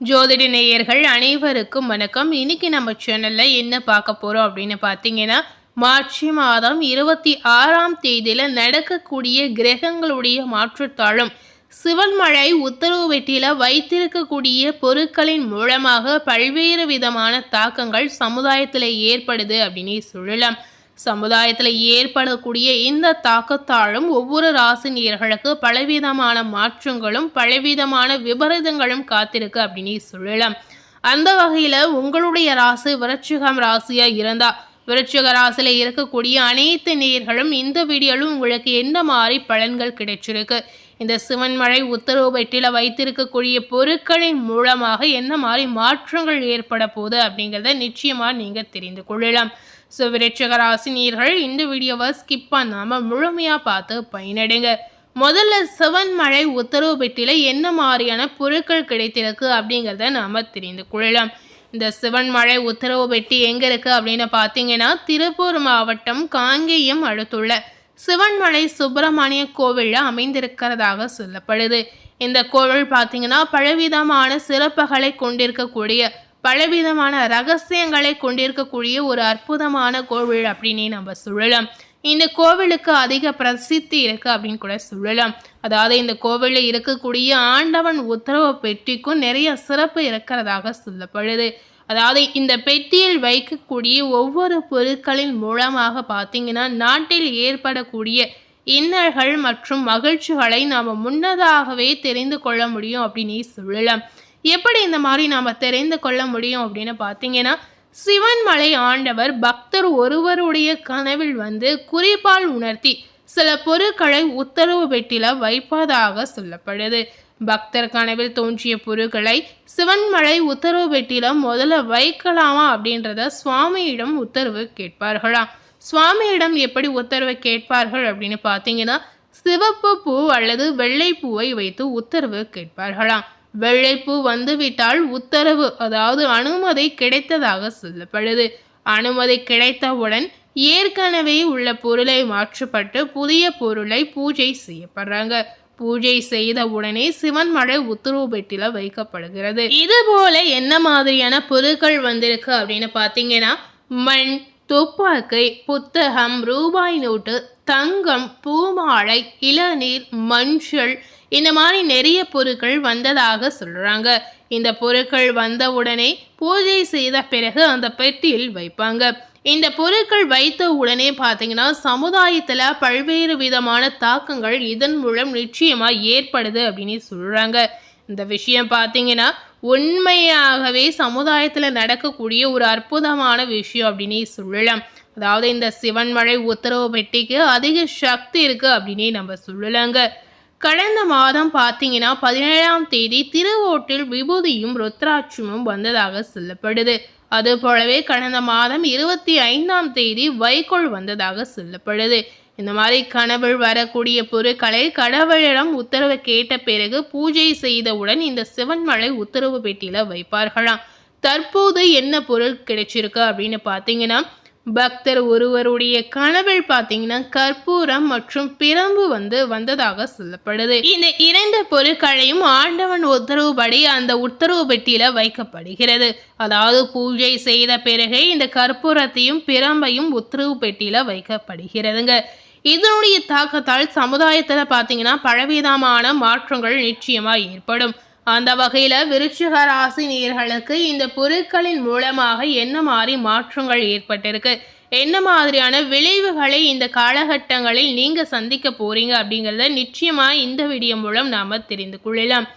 ஜோதிட நேயர்கள் அனைவருக்கும் வணக்கம். இன்னைக்கு நம்ம சேனல்ல என்ன பார்க்க போறோம் அப்படின்னு பார்த்தீங்கன்னா, மார்ச் மாதம் 26ஆம் தேதியில நடக்கக்கூடிய கிரகங்களுடைய மாற்றத்தாலும் சிவன்மழை உத்தரவு பெட்டியில வைத்திருக்கக்கூடிய பொருட்களின் மூலமாக பல்வேறு விதமான தாக்கங்கள் சமுதாயத்தில் ஏற்படுது அப்படின்னு சொல்லலாம். சமுதாயத்தில் ஏற்படக்கூடிய இந்த தாக்கத்தாலும் ஒவ்வொரு ராசினியர்களுக்கு பலவிதமான மாற்றங்களும் பலவிதமான விபரீதங்களும் காத்திருக்கு அப்படின்னு சொல்லலாம். அந்த வகையில் உங்களுடைய ராசி விருச்சிகம் ராசியாக இருந்தால் விருச்சிக ராசியில் இருக்கக்கூடிய அனைத்து நேயர்களும் இந்த வீடியோவில் உங்களுக்கு என்ன மாதிரி பலன்கள் கிடைச்சிருக்கு, இந்த சிவன்மழை உத்தரவு பெட்டியில் வைத்திருக்கக்கூடிய பொருட்களின் மூலமாக என்ன மாதிரி மாற்றங்கள் ஏற்பட போகுது அப்படிங்கிறத நிச்சயமாக நீங்கள் தெரிந்து கொள்ளலாம். ஸோ விருச்சிக ராசினியர்கள் இந்த வீடியோவை ஸ்கிப் பண்ணாமல் முழுமையாக பார்த்து பயனடைங்க. முதல்ல சிவன்மழை உத்தரவு பெட்டியில் என்ன மாதிரியான பொருட்கள் கிடைத்திருக்கு அப்படிங்கிறத நாம் தெரிந்து கொள்ளலாம். இந்த சிவன்மழை உத்தரவு பெட்டி எங்கே இருக்குது அப்படின்னு பார்த்தீங்கன்னா, திருப்பூர் மாவட்டம் காங்கேயம் அடுத்துள்ள சிவன்மலை சுப்பிரமணிய கோவிலில் அமைந்திருக்கிறதாக சொல்லப்படுது. இந்த கோவில் பார்த்தீங்கன்னா பலவிதமான சிறப்புகளை கொண்டிருக்கக்கூடிய பலவிதமான ரகசியங்களை கொண்டிருக்கக்கூடிய ஒரு அற்புதமான கோவில் அப்படின்னு நம்ம சொல்லலாம். இந்த கோவிலுக்கு அதிக பிரசித்தி இருக்கு அப்படின்னு கூட சொல்லலாம். அதாவது இந்த கோவிலில் இருக்கக்கூடிய ஆண்டவன் உத்தரவு பெட்டிக்கும் நிறைய சிறப்பு இருக்கிறதாக சொல்லப்படுது. அதாவது இந்த பெட்டியில் வைக்கக்கூடிய ஒவ்வொரு பொருட்களின் மூலமாக பார்த்தீங்கன்னா நாட்டில் ஏற்படக்கூடிய இன்னல்கள் மற்றும் மகிழ்ச்சிகளை நாம் முன்னதாகவே தெரிந்து கொள்ள முடியும் அப்படின்னு சொல்லலாம். எப்படி இந்த மாதிரி நாம் தெரிந்து கொள்ள முடியும் அப்படின்னு பார்த்தீங்கன்னா, சிவன்மலை ஆண்டவர் பக்தர் ஒருவருடைய கனவில் வந்து குறிப்பால் உணர்த்தி சில பொருட்களை உத்தரவு பெட்டில வைப்பதாக சொல்லப்படுது. பக்தர் கனவில் தோன்றிய பொருட்களை சிவன்மலை உத்தரவு பெட்டில முதல்ல வைக்கலாமா அப்படின்றத சுவாமியிடம் உத்தரவு கேட்பார்களாம். சுவாமியிடம் எப்படி உத்தரவு கேட்பார்கள் அப்படின்னு பார்த்தீங்கன்னா, சிவப்பு பூ அல்லது வெள்ளை பூவை வைத்து உத்தரவு கேட்பார்களாம். வெள்ளைப்பூ வந்துவிட்டால் உத்தரவு, அதாவது அனுமதி கிடைத்ததாக சொல்லப்படுது. அனுமதி கிடைத்தவுடன் ஏற்கனவே உள்ள பொருளை மாற்றப்பட்டு புதிய பொருளை பூஜை செய்யப்படுறாங்க. பூஜை செய்த உடனே சிவன்மலை உத்தரவு பெட்டில வைக்கப்படுகிறது. இது போல என்ன மாதிரியான பொருட்கள் வந்திருக்கு அப்படின்னு பார்த்தீங்கன்னா, மண், துப்பாக்கி, புத்தகம், ரூபாய் நோட்டு, தங்கம், பூமாலை, இளநீர், மஞ்சள், இந்த மாதிரி நிறைய பொருட்கள் வந்ததாக சொல்றாங்க. இந்த பொருட்கள் வந்தவுடனே பூஜை செய்த பிறகு அந்த பெட்டியில் வைப்பாங்க. இந்த பொருட்கள் வைத்த உடனே பார்த்தீங்கன்னா சமுதாயத்தில் பல்வேறு விதமான தாக்கங்கள் இதன் மூலம் நிச்சயமாக ஏற்படுது அப்படின்னு சொல்றாங்க. இந்த விஷயம் பார்த்தீங்கன்னா உண்மையாகவே சமுதாயத்தில் நடக்கக்கூடிய ஒரு அற்புதமான விஷயம் அப்படின்னு சொல்லலாம். அதாவது இந்த சிவன்மலை உத்தரவு பெட்டிக்கு அதிக சக்தி இருக்கு அப்படின்னு நம்ம சொல்லலாங்க. கடந்த மாதம் பார்த்தீங்கன்னா 17ஆம் தேதி திருவோட்டில் விபூதியும் ருத்ராட்சமும் வந்ததாக சொல்லப்படுது. அது போலவே கடந்த மாதம் 25ஆம் தேதி வைக்கோல் வந்ததாக சொல்லப்படுது. இந்த மாதிரி கனவில் வரக்கூடிய பொருட்களை கடவுளிடம் உத்தரவு கேட்ட பிறகு பூஜை செய்தவுடன் இந்த சிவன்மலை உத்தரவு பெட்டியில வைப்பார்களாம். தற்போது என்ன பொருள் கிடைச்சிருக்கு அப்படின்னு பார்த்தீங்கன்னா, பக்தர் ஒருவருடைய கனவில் பார்த்தீங்கன்னா கற்பூரம் மற்றும் பிரம்பு வந்ததாக சொல்லப்படுது. இந்த இரண்டு பொருட்களையும் ஆண்டவன் உத்தரவுப்படி அந்த உத்தரவு பெட்டியில வைக்கப்படுகிறது. அதாவது பூஜை செய்த பிறகு இந்த கற்பூரத்தையும் பிரம்பையும் உத்தரவு பெட்டியில வைக்கப்படுகிறதுங்க. இதனுடைய தாக்கத்தால் சமுதாயத்துல பார்த்தீங்கன்னா பலவிதமான மாற்றங்கள் நிச்சயமா ஏற்படும். அந்த வகையில விருச்சிக ராசி நேயர்களுக்கு இந்த பொருட்களின் மூலமாக என்ன மாதிரி மாற்றங்கள் ஏற்பட்டிருக்கு, என்ன மாதிரியான விளைவுகளை இந்த காலகட்டங்களில் நீங்க சந்திக்க போறீங்க அப்படிங்கிறத நிச்சயமா இந்த வீடியோ மூலம் நாம தெரிந்து கொள்ளலாம்.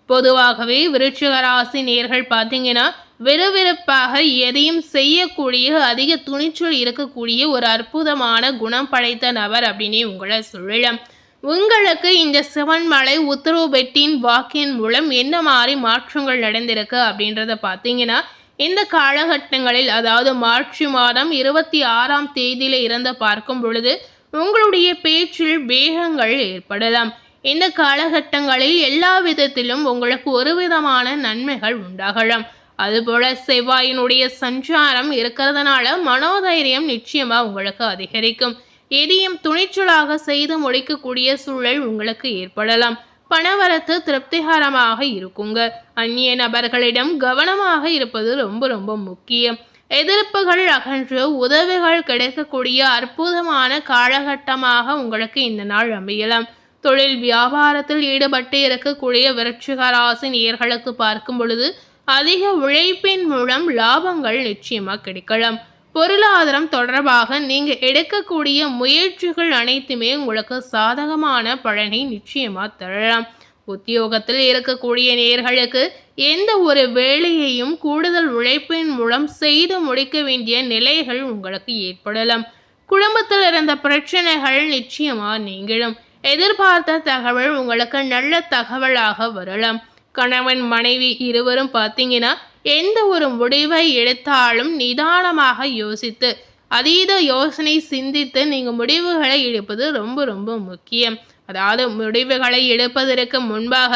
பொதுவாகவே விருச்சிக ராசி நேயர்கள் பார்த்தீங்கன்னா விறுவிறுப்பாக எதையும் செய்யக்கூடிய அதிக துணிச்சல் இருக்கக்கூடிய ஒரு அற்புதமான குணம் படைத்த நபர் அப்படின்னு உங்களை சொல்லலாம். உங்களுக்கு இந்த சிவன்மலை உத்தரவு பெட்டியின் வாக்கின் மூலம் என்ன மாதிரி மாற்றங்கள் நடந்திருக்கு அப்படின்றத பார்த்தீங்கன்னா, இந்த காலகட்டங்களில் அதாவது மார்ச் மாதம் 26ஆம் தேதியில இருந்து பார்க்கும் பொழுது உங்களுடைய பேச்சில் வேகங்கள் ஏற்படலாம். இந்த காலகட்டங்களில் எல்லா விதத்திலும் உங்களுக்கு ஒரு விதமான நன்மைகள் உண்டாகலாம். அதுபோல செவ்வாயினுடைய சஞ்சாரம் இருக்கிறதுனால மனோதைரியம் நிச்சயமா உங்களுக்கு அதிகரிக்கும். எதையும் துணிச்சலாக செய்து முடிக்கக்கூடிய சூழல் உங்களுக்கு ஏற்படலாம். பணவரத்து திருப்திகரமாக இருக்குங்க. அந்நிய நபர்களிடம் கவனமாக இருப்பது ரொம்ப ரொம்ப முக்கியம். எதிர்ப்புகள் அகன்று உதவிகள் கிடைக்கக்கூடிய அற்புதமான காலகட்டமாக உங்களுக்கு இந்த நாள் அமையலாம். தொழில் வியாபாரத்தில் ஈடுபட்டு இருக்கக்கூடிய விருச்சிக ராசி நேயர்களுக்கு பார்க்கும் பொழுது அதிக உழைப்பின் மூலம் லாபங்கள் நிச்சயமா கிடைக்கலாம். பொருளாதாரம் தொடர்பாக நீங்க எடுக்கக்கூடிய முயற்சிகள் அனைத்துமே உங்களுக்கு சாதகமான பலனை நிச்சயமா தரலாம். உத்தியோகத்தில் இருக்கக்கூடிய நேயர்களுக்கு எந்த ஒரு வேலையையும் கூடுதல் உழைப்பின் மூலம் செய்து முடிக்க வேண்டிய நிலைகள் உங்களுக்கு ஏற்படலாம். குடும்பத்தில் இருந்த பிரச்சனைகள் நிச்சயமா நீங்கிடும். எதிர்பார்த்த தகவல் உங்களுக்கு நல்ல தகவலாக வரலாம். கணவன் மனைவி இருவரும் பார்த்தீங்கன்னா எந்த ஒரு முடிவை எடுத்தாலும் நிதானமாக யோசித்து அதீத யோசனை சிந்தித்து நீங்கள் முடிவுகளை எடுப்பது ரொம்ப ரொம்ப முக்கியம். அதாவது முடிவுகளை எடுப்பதற்கு முன்பாக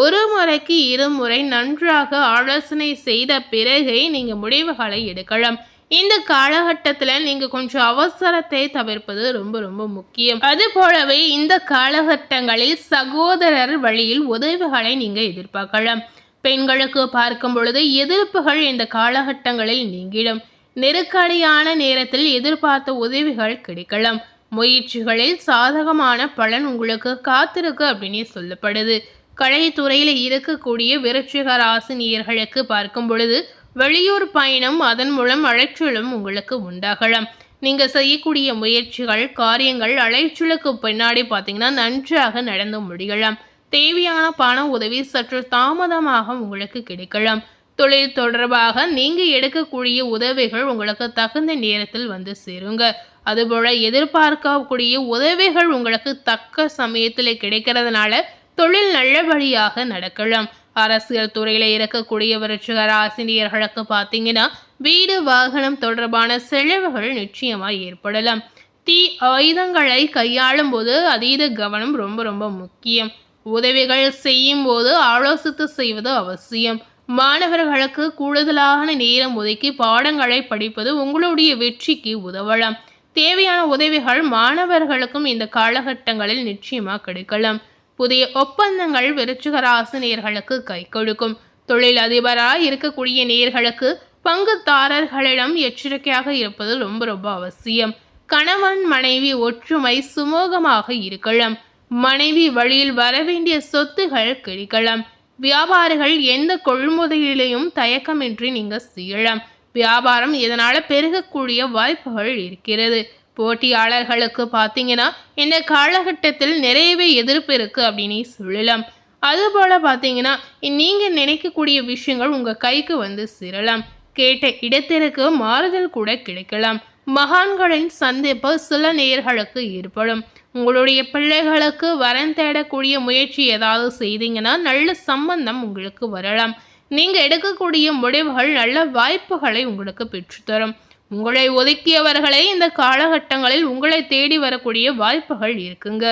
ஒரு முறைக்கு இருமுறை நன்றாக ஆலோசனை செய்த பிறகே நீங்கள் முடிவுகளை எடுக்கலாம். இந்த காலகட்டத்தில் நீங்கள் கொஞ்சம் அவசரத்தை தவிர்ப்பது ரொம்ப ரொம்ப முக்கியம். அது போலவே இந்த காலகட்டங்களில் சகோதரர் வழியில் உதவிகளை நீங்கள் எதிர்பார்க்கலாம். பெண்களுக்கு பார்க்கும் பொழுது எதிர்ப்புகள் இந்த காலகட்டங்களில் நீங்கிடும். நெருக்கடியான நேரத்தில் எதிர்பார்த்த உதவிகள் கிடைக்கலாம். முயற்சிகளில் சாதகமான பலன் உங்களுக்கு காத்திருக்கு அப்படின்னு சொல்லப்படுது. கலைத்துறையில் இருக்கக்கூடிய விருச்சிக ராசி நேயர்களுக்கு பார்க்கும் பொழுது வெளியூர் பயணம் அதன் மூலம் அலைச்சலும் உங்களுக்கு உண்டாகலாம். நீங்கள் செய்யக்கூடிய முயற்சிகள் காரியங்கள் அலைச்சலுக்கு பின்னாடி பார்த்தீங்கன்னா நன்றாக நடந்து முடியலாம். தேவையான பண உதவி சற்று தாமதமாக உங்களுக்கு கிடைக்கலாம். தொழில் தொடர்பாக நீங்கள் எடுக்கக்கூடிய உதவிகள் உங்களுக்கு தகுந்த நேரத்தில் வந்து சேருங்க. அதுபோல எதிர்பார்க்கக்கூடிய உதவிகள் உங்களுக்கு தக்க சமயத்தில் கிடைக்கிறதுனால தொழில் நல்லபடியாக நடக்கலாம். அரசியல் துறையில் இருக்கக்கூடிய விருச்சிக ராசினியர்களுக்கு பார்த்தீங்கன்னா வீடு வாகனம் தொடர்பான செலவுகள் நிச்சயமாக ஏற்படலாம். தீ ஆயுதங்களை கையாளும் போது அதீத கவனம் ரொம்ப ரொம்ப முக்கியம். உதவிகள் செய்யும் போது ஆலோசித்து செய்வது அவசியம். மாணவர்களுக்கு கூடுதலான நேரம் ஒதுக்கி பாடங்களை படிப்பது உங்களுடைய வெற்றிக்கு உதவலாம். தேவையான உதவிகள் மாணவர்களுக்கும் இந்த காலகட்டங்களில் நிச்சயமாக கிடைக்கலாம். புதிய ஒப்பந்தங்கள் விருச்சிக ராசி நேயர்களுக்கு கை கொடுக்கும். தொழில் அதிபராக இருக்கக்கூடிய நேயர்களுக்கு பங்குதாரர்களிடம் எச்சரிக்கையாக இருப்பது ரொம்ப ரொம்ப அவசியம். கணவன் மனைவி ஒற்றுமை சுமூகமாக இருக்கலாம். மனைவி வழியில் வரவேண்டிய சொத்துகள் கிடைக்கலாம். வியாபாரிகள் எந்த கொள்முதலிலையும் தயக்கமின்றி நீங்கள் செய்யலாம். வியாபாரம் இதனால பெருகக்கூடிய வாய்ப்புகள் இருக்கிறது. போட்டியாளர்களுக்கு பார்த்தீங்கன்னா இந்த காலகட்டத்தில் நிறையவே எதிர்ப்பு இருக்கு அப்படின்னு சொல்லலாம். அதுபோல பார்த்தீங்கன்னா நீங்கள் நினைக்கக்கூடிய விஷயங்கள் உங்கள் கைக்கு வந்து சேரலாம். கேட்ட இடத்திற்கு மாறுதல் கூட கிடைக்கலாம். மகான்களின் சந்திப்பு சில நேயர்களுக்கு ஏற்படும். உங்களுடைய பிள்ளைகளுக்கு வரன் தேடக்கூடிய முயற்சி ஏதாவது செய்தீங்கன்னா நல்ல சம்பந்தம் உங்களுக்கு வரலாம். நீங்கள் எடுக்கக்கூடிய முடிவுகள் நல்ல வாய்ப்புகளை உங்களுக்கு பெற்றுத்தரும். உங்களை ஒதுக்கியவர்களை இந்த காலகட்டங்களில் உங்களை தேடி வரக்கூடிய வாய்ப்புகள் இருக்குங்க.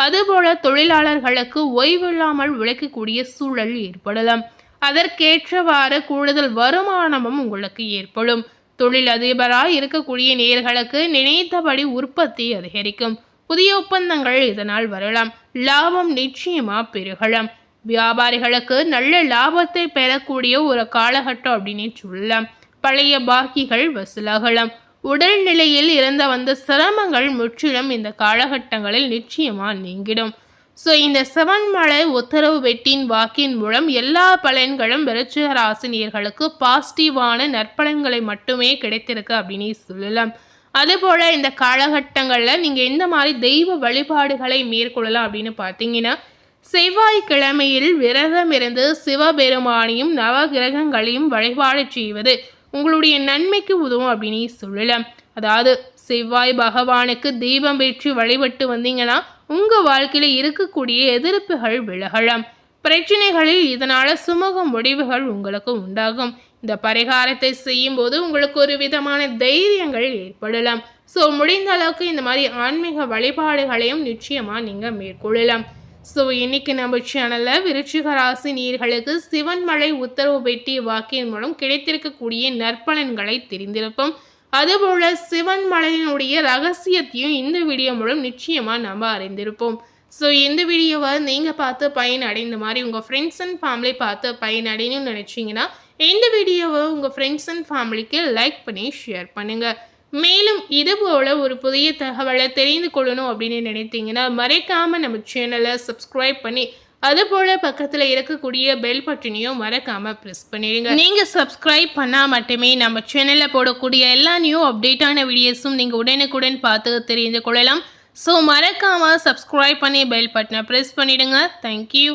அதுபோல தொழிலாளர்களுக்கு ஓய்வில்லாமல் உழைக்கக்கூடிய சூழல் ஏற்படலாம். அதற்கேற்றவாறு கூடுதல் வருமானமும் உங்களுக்கு ஏற்படும். தொழில் அதிபராக இருக்கக்கூடிய நேயர்களுக்கு நினைத்தபடி உற்பத்தி அதிகரிக்கும். புதிய ஒப்பந்தங்கள் இதனால் வரலாம். லாபம் நிச்சயமா பெருகலாம். வியாபாரிகளுக்கு நல்ல லாபத்தை பெறக்கூடிய ஒரு காலகட்டம் அப்படின்னு சொல்லலாம். பழைய பாக்கிகள் வசூலாகலாம். உடல்நிலையில் இருந்து வந்த சிரமங்கள் முற்றிலும் இந்த காலகட்டங்களில் நிச்சயமா நீங்கிடும். ஸோ இந்த செவன்மலை உத்தரவு வெட்டின் வாக்கின் மூலம் எல்லா பலன்களும் விருச்சிக ராசினியர்களுக்கு பாசிட்டிவான நற்பலன்களை மட்டுமே கிடைத்திருக்கு அப்படின்னு சொல்லலாம். அதுபோல் இந்த காலகட்டங்களில் நீங்கள் எந்த மாதிரி தெய்வ வழிபாடுகளை மேற்கொள்ளலாம் அப்படின்னு பார்த்தீங்கன்னா செவ்வாய்க்கிழமையில் விரதம் இருந்து சிவபெருமானையும் நவகிரகங்களையும் வழிபாடு செய்வது உங்களுடைய நன்மைக்கு உதவும் அப்படின்னு சொல்லலாம். அதாவது செவ்வாய் பகவானுக்கு தீபம் ஏற்றி வழிபட்டு வந்தீங்கன்னா உங்கள் வாழ்க்கையில் இருக்கக்கூடிய எதிர்ப்புகள் விலகலாம். பிரச்சனைகளில் இதனால் சுமூக முடிவுகள் உங்களுக்கு உண்டாகும். இந்த பரிகாரத்தை செய்யும் போது உங்களுக்கு ஒரு விதமான தைரியங்கள் ஏற்படலாம். ஸோ முடிந்த அளவுக்கு இந்த மாதிரி ஆன்மீக வழிபாடுகளையும் நிச்சயமாக நீங்கள் மேற்கொள்ளலாம். ஸோ இன்னைக்கு நம்ம சேனலில் விருச்சிக ராசி நேயர்களுக்கு சிவன்மலை உத்தரவு பெட்டி வாக்கின் மூலம் கிடைத்திருக்கக்கூடிய நற்பலன்களை தெரிந்திருப்போம். அதுபோல் சிவன்மலையினுடைய ரகசியத்தையும் இந்த வீடியோ மூலம் நிச்சயமாக நம்ம அறிந்திருப்போம். ஸோ இந்த வீடியோவை நீங்கள் பார்த்து பயனடைந்த மாதிரி உங்கள் ஃப்ரெண்ட்ஸ் அண்ட் ஃபேமிலி பார்த்து பயனடையணும்னு நினச்சிங்கன்னா இந்த வீடியோவை உங்கள் ஃப்ரெண்ட்ஸ் அண்ட் ஃபேமிலிக்கு லைக் பண்ணி ஷேர் பண்ணுங்கள். மேலும் இதுபோல் ஒரு புதிய தகவலை தெரிந்து கொள்ளணும் அப்படின்னு நினைத்தீங்கன்னா மறக்காமல் நம்ம சேனலை சப்ஸ்கிரைப் பண்ணி அதுபோல் பக்கத்தில் இருக்கக்கூடிய பெல் பட்டனையும் மறக்காமல் ப்ரெஸ் பண்ணிடுங்க. நீங்கள் சப்ஸ்கிரைப் பண்ணால் மட்டுமே நம்ம சேனலில் போடக்கூடிய எல்லா நியூ அப்டேட்டான வீடியோஸும் நீங்கள் உடனுக்குடன் பார்த்து தெரிந்து கொள்ளலாம். ஸோ மறக்காமல் சப்ஸ்கிரைப் பண்ணி பெல் பட்டனை ப்ரெஸ் பண்ணிவிடுங்க. தேங்க்யூ.